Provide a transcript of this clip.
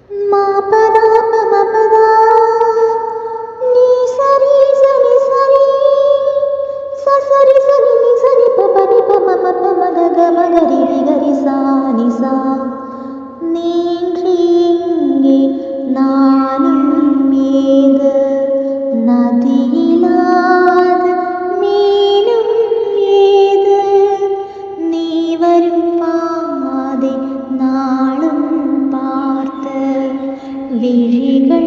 ma pa da pa ma pa da ni sa ri sa ni sa ri sa sa ri sa ni sa ni pa pa ni pa ma ga ga ma ga ri sa ni sa നീങ്ങിങ്ങി നാനും ഏത് നദിയിലാത് മീനും ഏത് നീ വരും പാതെ നാളും പാർത്ത് വിഴികൾ